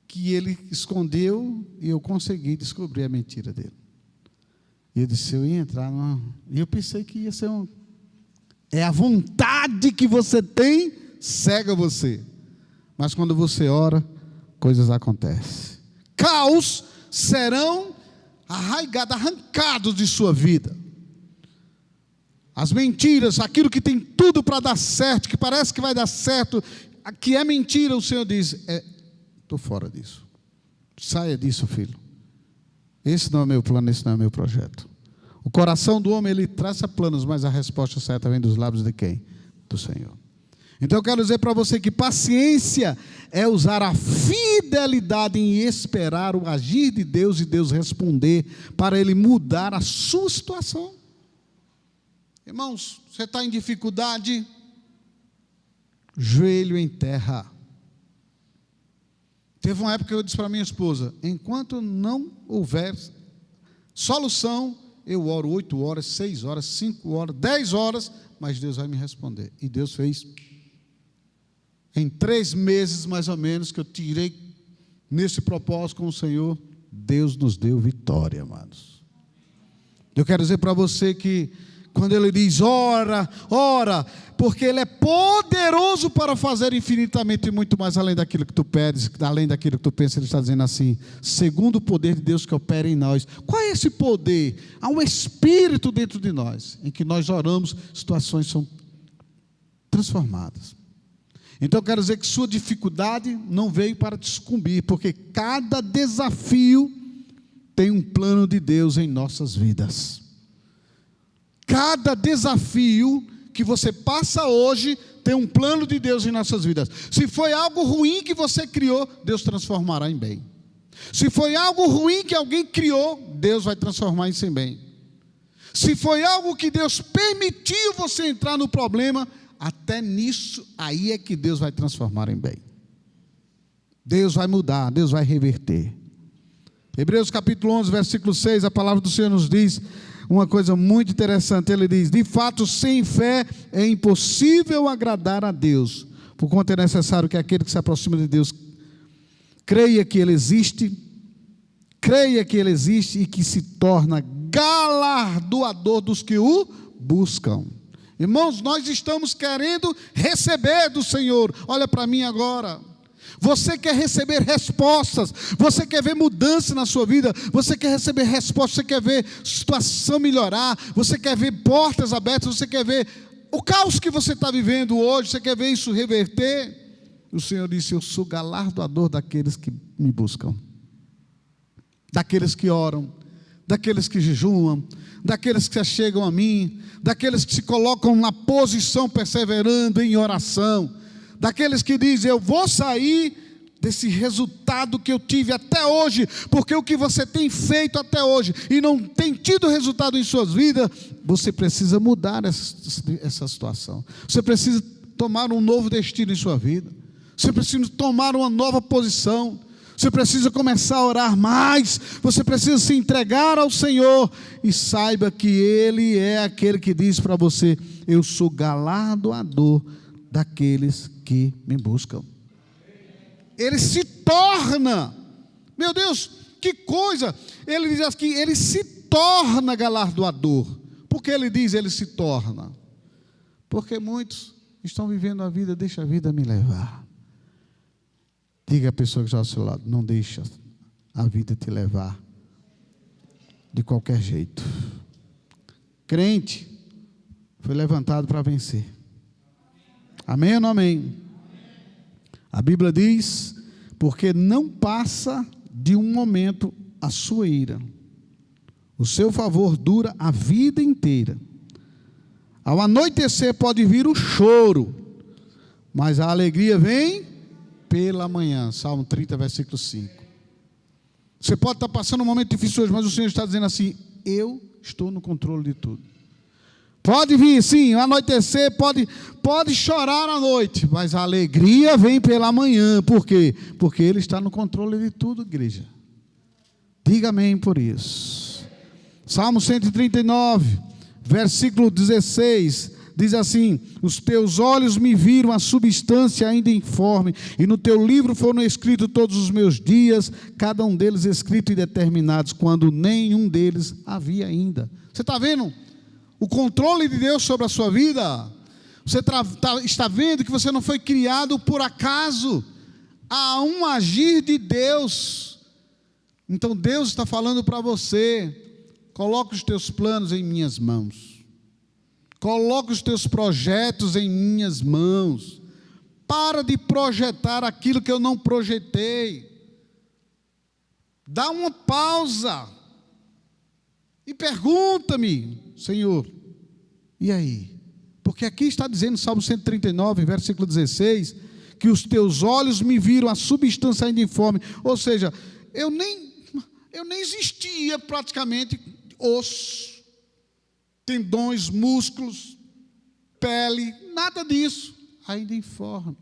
que ele escondeu, e eu consegui descobrir a mentira dele. E eu disse: eu ia entrar numa... E eu pensei que ia ser é a vontade que você tem, cega você. Mas quando você ora, coisas acontecem. Caos serão arraigados, arrancados de sua vida. as mentiras, aquilo que tem tudo para dar certo, que parece que vai dar certo, que é mentira, o Senhor diz: estou fora disso. Saia disso, filho. Esse não é o meu plano, esse não é o meu projeto. O coração do homem, ele traça planos, mas a resposta certa vem dos lábios de quem? Do Senhor. Então eu quero dizer para você que paciência é usar a fidelidade em esperar o agir de Deus e Deus responder para Ele mudar a sua situação. Irmãos, você está em dificuldade? Joelho em terra. Teve uma época que eu disse para minha esposa: enquanto não houver solução, eu oro 8 horas, 6 horas, 5 horas, 10 horas, mas Deus vai me responder. E Deus fez. Em 3 meses, mais ou menos, que eu tirei nesse propósito com o Senhor, Deus nos deu vitória, amados. Eu quero dizer para você que, quando Ele diz: ora, ora, porque Ele é poderoso para fazer infinitamente muito mais além daquilo que tu pedes, além daquilo que tu pensas. Ele está dizendo assim: segundo o poder de Deus que opera em nós. Qual é esse poder? Há um Espírito dentro de nós, em que nós oramos, situações são transformadas. Então eu quero dizer que sua dificuldade não veio para te sucumbir, porque cada desafio tem um plano de Deus em nossas vidas. Cada desafio que você passa hoje tem um plano de Deus em nossas vidas. Se foi algo ruim que você criou, Deus transformará em bem. Se foi algo ruim que alguém criou, Deus vai transformar isso em bem. Se foi algo que Deus permitiu você entrar no problema, até nisso, aí é que Deus vai transformar em bem. Deus vai mudar, Deus vai reverter. Hebreus capítulo 11, versículo 6, a palavra do Senhor nos diz uma coisa muito interessante. Ele diz: de fato, sem fé é impossível agradar a Deus, porquanto é necessário que aquele que se aproxima de Deus creia que Ele existe e que se torna galardoador dos que o buscam. Irmãos, nós estamos querendo receber do Senhor. Olha para mim agora. Você quer receber respostas, você quer ver mudança na sua vida, você quer receber respostas, você quer ver situação melhorar, você quer ver portas abertas, você quer ver o caos que você está vivendo hoje, você quer ver isso reverter. O Senhor disse: eu sou galardoador daqueles que me buscam, daqueles que oram, daqueles que jejuam, daqueles que chegam a mim, daqueles que se colocam na posição perseverando em oração, daqueles que dizem: eu vou sair desse resultado que eu tive até hoje, porque o que você tem feito até hoje e não tem tido resultado em suas vidas, você precisa mudar essa situação, você precisa tomar um novo destino em sua vida, você precisa tomar uma nova posição, você precisa começar a orar mais, você precisa se entregar ao Senhor, e saiba que Ele é aquele que diz para você: eu sou galardoador daqueles que me buscam. Ele se torna, meu Deus, que coisa, ele diz aqui, ele se torna galardoador. Por que ele diz ele se torna? Porque muitos estão vivendo a vida: deixa a vida me levar. Diga à pessoa que está ao seu lado: não deixa a vida te levar de qualquer jeito. Crente foi levantado para vencer. Amém ou não amém? A Bíblia diz: porque não passa de um momento a sua ira, o seu favor dura a vida inteira. Ao anoitecer pode vir o choro, mas a alegria vem pela manhã. Salmo 30, versículo 5. Você pode estar passando um momento difícil hoje, mas o Senhor está dizendo assim: eu estou no controle de tudo. Pode vir, sim, anoitecer, pode chorar à noite, mas a alegria vem pela manhã. Por quê? Porque Ele está no controle de tudo, igreja. Diga amém por isso. Salmo 139, versículo 16, diz assim: os teus olhos me viram a substância ainda informe, e no teu livro foram escritos todos os meus dias, cada um deles escrito e determinados, quando nenhum deles havia ainda. Você está vendo o controle de Deus sobre a sua vida? Você está vendo que você não foi criado por acaso. Há um agir de Deus. Então Deus está falando para você: coloca os teus planos em minhas mãos, Coloca os teus projetos em minhas mãos. Para de projetar aquilo que eu não projetei. Dá uma pausa e pergunta-me, Senhor, e aí? Porque aqui está dizendo, Salmo 139, versículo 16, que os teus olhos me viram a substância ainda informe. Ou seja, eu nem existia praticamente osso, tendões, músculos, pele, nada disso, ainda informe.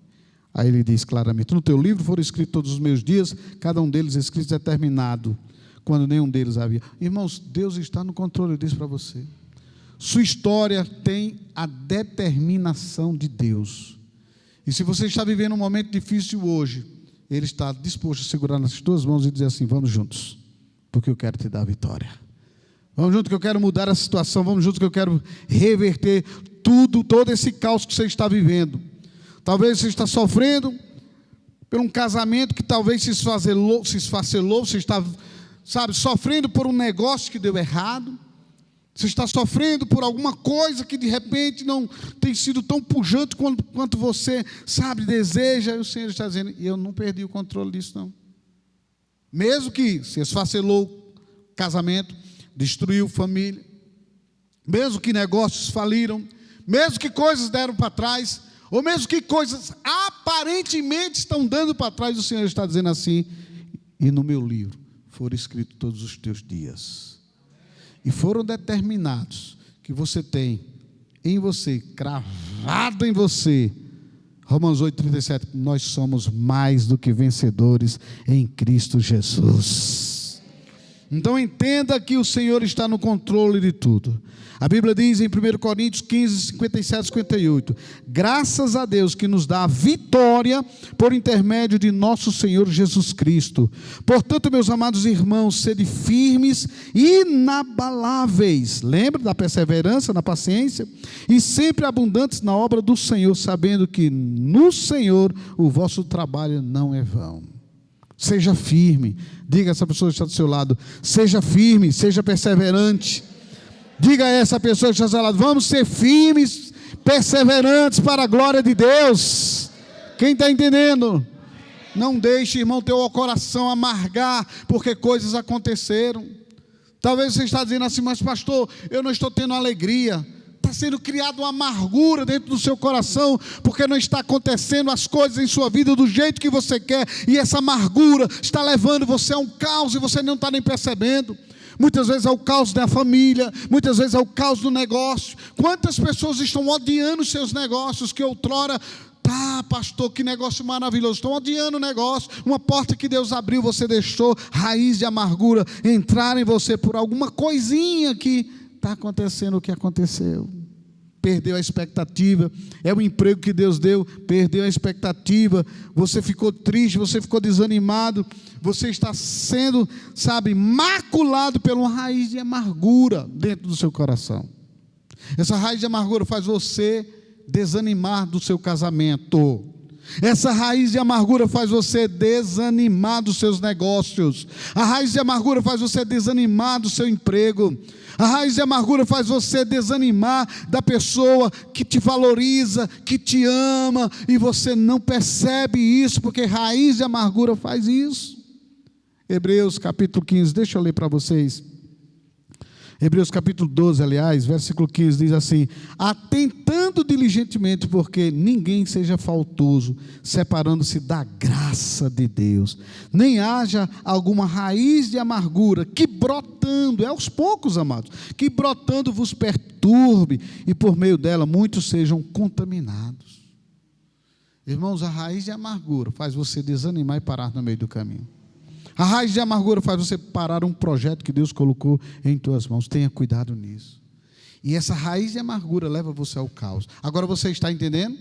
Aí ele diz claramente, no teu livro foram escritos todos os meus dias, cada um deles escrito determinado, quando nenhum deles havia. Irmãos, Deus está no controle, eu disse para você. Sua história tem a determinação de Deus. E se você está vivendo um momento difícil hoje, Ele está disposto a segurar nas tuas mãos e dizer assim, vamos juntos, porque eu quero te dar a vitória. Vamos juntos que eu quero mudar a situação, vamos juntos que eu quero reverter todo esse caos que você está vivendo. Talvez você está sofrendo por um casamento que talvez se esfacelou, você está, sofrendo por um negócio que deu errado, você está sofrendo por alguma coisa que de repente não tem sido tão pujante quanto você, deseja, e o Senhor está dizendo, eu não perdi o controle disso não. Mesmo que se esfacelou o casamento, destruiu família, mesmo que negócios faliram, mesmo que coisas deram para trás, ou mesmo que coisas aparentemente estão dando para trás, o Senhor está dizendo assim, e no meu livro foram escritos todos os teus dias, e foram determinados, que você tem em você, cravado em você, Romanos 8,37, nós somos mais do que vencedores em Cristo Jesus. Então entenda que o Senhor está no controle de tudo. A Bíblia diz em 1 Coríntios 15, 57, 58, graças a Deus que nos dá a vitória por intermédio de nosso Senhor Jesus Cristo. Portanto, meus amados irmãos, sede firmes e inabaláveis, lembra da perseverança, na paciência, e sempre abundantes na obra do Senhor, sabendo que no Senhor o vosso trabalho não é vão. Seja firme, diga a essa pessoa que está do seu lado, seja firme, seja perseverante. Diga a essa pessoa que está do seu lado, vamos ser firmes, perseverantes para a glória de Deus. Quem está entendendo? Não deixe, irmão, teu coração amargar, porque coisas aconteceram. Talvez você está dizendo assim, mas pastor, eu não estou tendo alegria. Está sendo criada uma amargura dentro do seu coração, porque não está acontecendo as coisas em sua vida do jeito que você quer, e essa amargura está levando você a um caos, e você não está nem percebendo. Muitas vezes é o caos da família, muitas vezes é o caos do negócio. Quantas pessoas estão odiando os seus negócios, que outrora, pastor, que negócio maravilhoso, estão odiando o negócio, uma porta que Deus abriu, você deixou raiz de amargura entrar em você por alguma coisinha que está acontecendo o que aconteceu. Perdeu a expectativa, é o emprego que Deus deu, perdeu a expectativa, você ficou triste, você ficou desanimado, você está sendo, maculado por uma raiz de amargura dentro do seu coração. Essa raiz de amargura faz você desanimar do seu casamento. Essa raiz de amargura faz você desanimar dos seus negócios. A raiz de amargura faz você desanimar do seu emprego. A raiz de amargura faz você desanimar da pessoa que te valoriza, que te ama, e você não percebe isso, porque raiz de amargura faz isso. Hebreus capítulo 15, deixa eu ler para vocês. Hebreus capítulo 12, aliás, versículo 15, diz assim, atentando diligentemente, porque ninguém seja faltoso, separando-se da graça de Deus, nem haja alguma raiz de amargura, que brotando, é aos poucos, amados, que brotando vos perturbe, e por meio dela muitos sejam contaminados. Irmãos, a raiz de amargura faz você desanimar e parar no meio do caminho. A raiz de amargura faz você parar um projeto que Deus colocou em tuas mãos. Tenha cuidado nisso. E essa raiz de amargura leva você ao caos. Agora você está entendendo?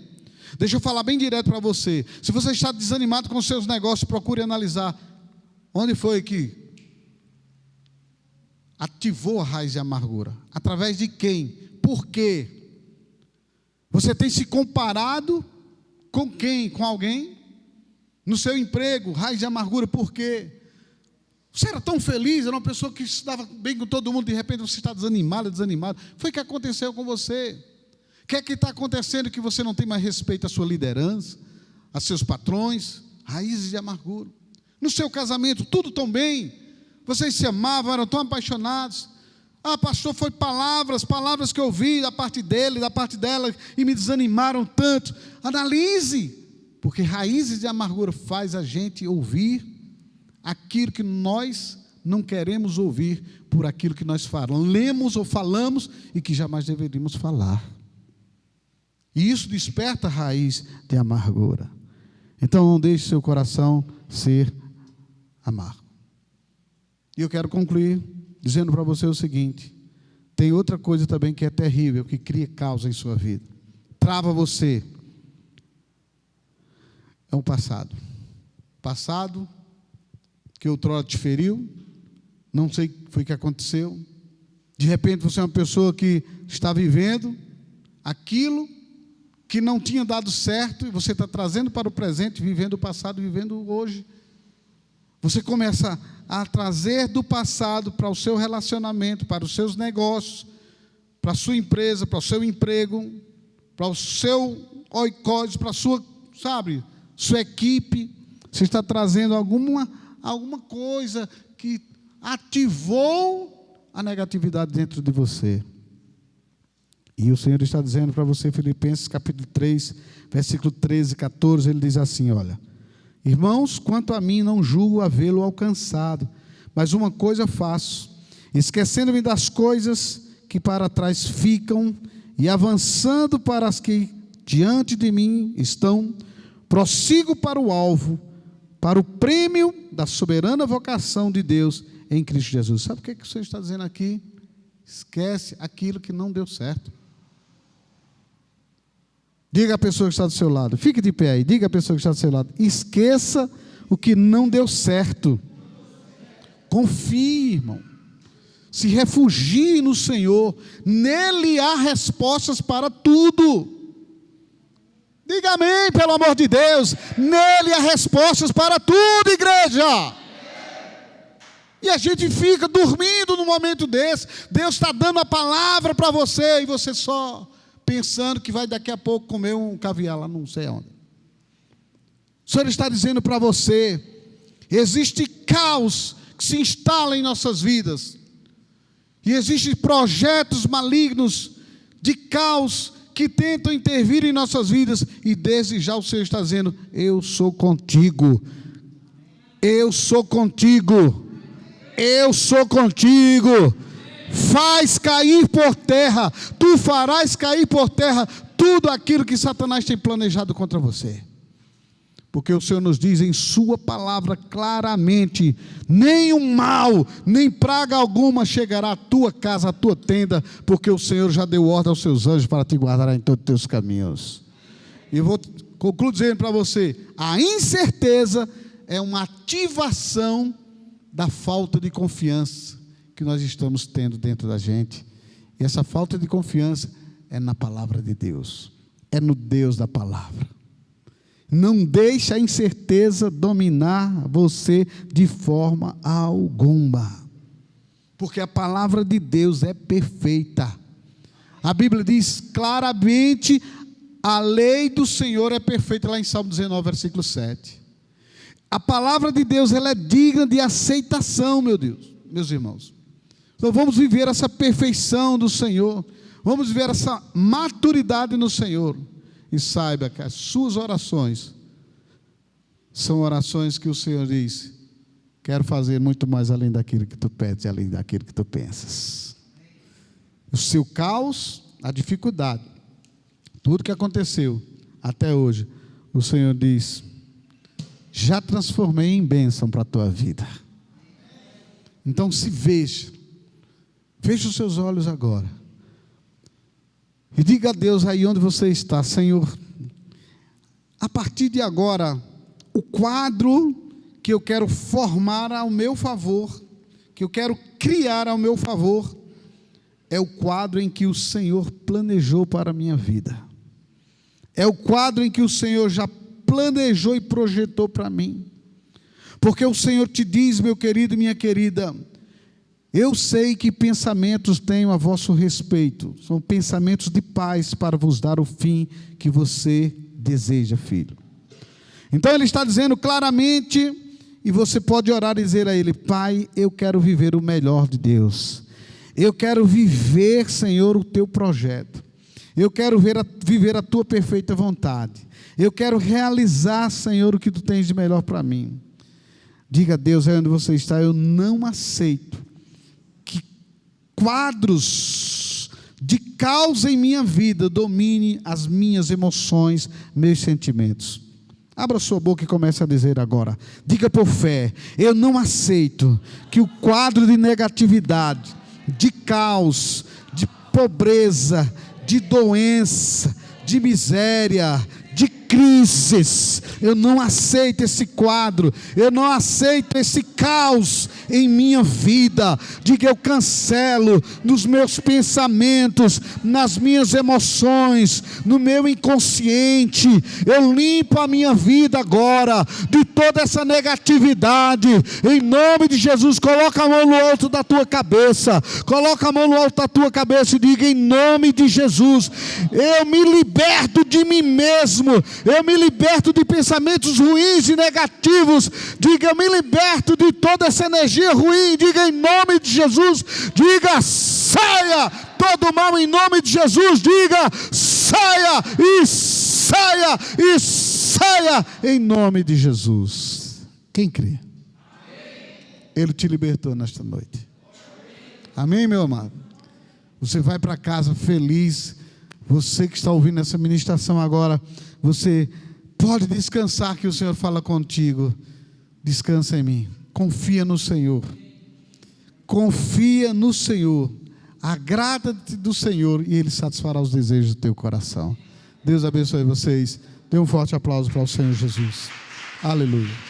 Deixa eu falar bem direto para você. Se você está desanimado com os seus negócios, procure analisar onde foi que ativou a raiz de amargura. Através de quem? Por quê? Você tem se comparado com quem? Com alguém? No seu emprego, raiz de amargura, por quê? Você era tão feliz, era uma pessoa que se dava bem com todo mundo, de repente você está desanimado. Foi o que aconteceu com você. que é que está acontecendo que você não tem mais respeito à sua liderança, a seus patrões? Raízes de amargura. No seu casamento, tudo tão bem, vocês se amavam, eram tão apaixonados. Pastor, foi palavras que eu ouvi da parte dele, da parte dela, e me desanimaram tanto. Analise, porque raízes de amargura faz a gente ouvir aquilo que nós não queremos ouvir, por aquilo que nós lemos ou falamos e que jamais deveríamos falar. E isso desperta a raiz de amargura. Então não deixe seu coração ser amargo. E eu quero concluir dizendo para você o seguinte: tem outra coisa também que é terrível, que cria causa em sua vida, trava você. É um passado que outrora te feriu, não sei o que foi que aconteceu. De repente você é uma pessoa que está vivendo aquilo que não tinha dado certo, e você está trazendo para o presente, vivendo o passado, vivendo o hoje. Você começa a trazer do passado para o seu relacionamento, para os seus negócios, para a sua empresa, para o seu emprego, para o seu oikos, para a sua, sua equipe. Você está trazendo alguma coisa que ativou a negatividade dentro de você. E o Senhor está dizendo para você, Filipenses capítulo 3, versículo 13 e 14, ele diz assim: olha, irmãos, quanto a mim não julgo havê-lo alcançado, mas uma coisa faço, esquecendo-me das coisas que para trás ficam e avançando para as que diante de mim estão, prossigo para o alvo, para o prêmio da soberana vocação de Deus em Cristo Jesus. Sabe o que o Senhor está dizendo aqui? Esquece aquilo que não deu certo. Diga à pessoa que está do seu lado, fique de pé aí, diga à pessoa que está do seu lado: esqueça o que não deu certo. Confie, irmão. Se refugie no Senhor, nele há respostas para tudo. Diga amém, pelo amor de Deus. Nele há respostas para tudo, igreja. E a gente fica dormindo num momento desse. Deus está dando a palavra para você, e você só pensando que vai daqui a pouco comer um caviar lá não sei onde. O Senhor está dizendo para você: existe caos que se instala em nossas vidas, e existem projetos malignos de caos que tentam intervir em nossas vidas, e desde já o Senhor está dizendo: eu sou contigo, eu sou contigo, eu sou contigo. Faz cair por terra, tu farás cair por terra tudo aquilo que Satanás tem planejado contra você. Porque o Senhor nos diz em sua palavra claramente: nenhum mal, nem praga alguma chegará à tua casa, à tua tenda, porque o Senhor já deu ordem aos seus anjos para te guardar em todos os teus caminhos. E eu vou concluir dizendo para você: a incerteza é uma ativação da falta de confiança que nós estamos tendo dentro da gente. E essa falta de confiança é na palavra de Deus, é no Deus da palavra. Não deixe a incerteza dominar você de forma alguma, porque a palavra de Deus é perfeita. A Bíblia diz claramente: a lei do Senhor é perfeita, lá em Salmo 19, versículo 7. A palavra de Deus, ela é digna de aceitação, meu Deus, meus irmãos. Então vamos viver essa perfeição do Senhor, vamos viver essa maturidade no Senhor, e saiba que as suas orações são orações que o Senhor diz: quero fazer muito mais além daquilo que tu pedes, além daquilo que tu pensas. O seu caos, a dificuldade, tudo que aconteceu até hoje, o Senhor diz: já transformei em bênção para a tua vida. Então se veja, feche os seus olhos agora e diga a Deus aí onde você está: Senhor, a partir de agora, o quadro que eu quero formar ao meu favor, que eu quero criar ao meu favor, é o quadro em que o Senhor planejou para a minha vida, é o quadro em que o Senhor já planejou e projetou para mim, porque o Senhor te diz, meu querido e minha querida: Eu sei que pensamentos tenho a vosso respeito, são pensamentos de paz para vos dar o fim que você deseja, filho. Então ele está dizendo claramente, e você pode orar e dizer a ele: Pai, eu quero viver o melhor de Deus. Eu quero viver, Senhor, o teu projeto. Eu quero viver a tua perfeita vontade. Eu quero realizar, Senhor, o que tu tens de melhor para mim. Diga a Deus aí onde você está: eu não aceito que quadros de causa em minha vida domine as minhas emoções, meus sentimentos. Abra sua boca e comece a dizer agora. Diga por fé: eu não aceito que o quadro de negatividade, de caos, de pobreza, de doença, de miséria, de crises, eu não aceito esse quadro, eu não aceito esse caos em minha vida. Diga: eu cancelo nos meus pensamentos, nas minhas emoções, no meu inconsciente, eu limpo a minha vida agora de toda essa negatividade, em nome de Jesus. Coloca a mão no alto da tua cabeça, coloca a mão no alto da tua cabeça e diga: em nome de Jesus, eu me liberto de mim mesmo, eu me liberto de pensamentos ruins e negativos. Diga: eu me liberto de toda essa energia ruim. Diga: em nome de Jesus. Diga: saia todo mal em nome de Jesus. Diga: saia e saia e saia em nome de Jesus. Quem crê? Ele te libertou nesta noite. Amém, meu amado? Você vai para casa feliz. Você que está ouvindo essa ministração agora, você pode descansar, que o Senhor fala contigo. Descansa em mim, confia no Senhor, confia no Senhor, agrada-te do Senhor e Ele satisfará os desejos do teu coração. Deus abençoe vocês. Dê um forte aplauso para o Senhor Jesus. Aleluia.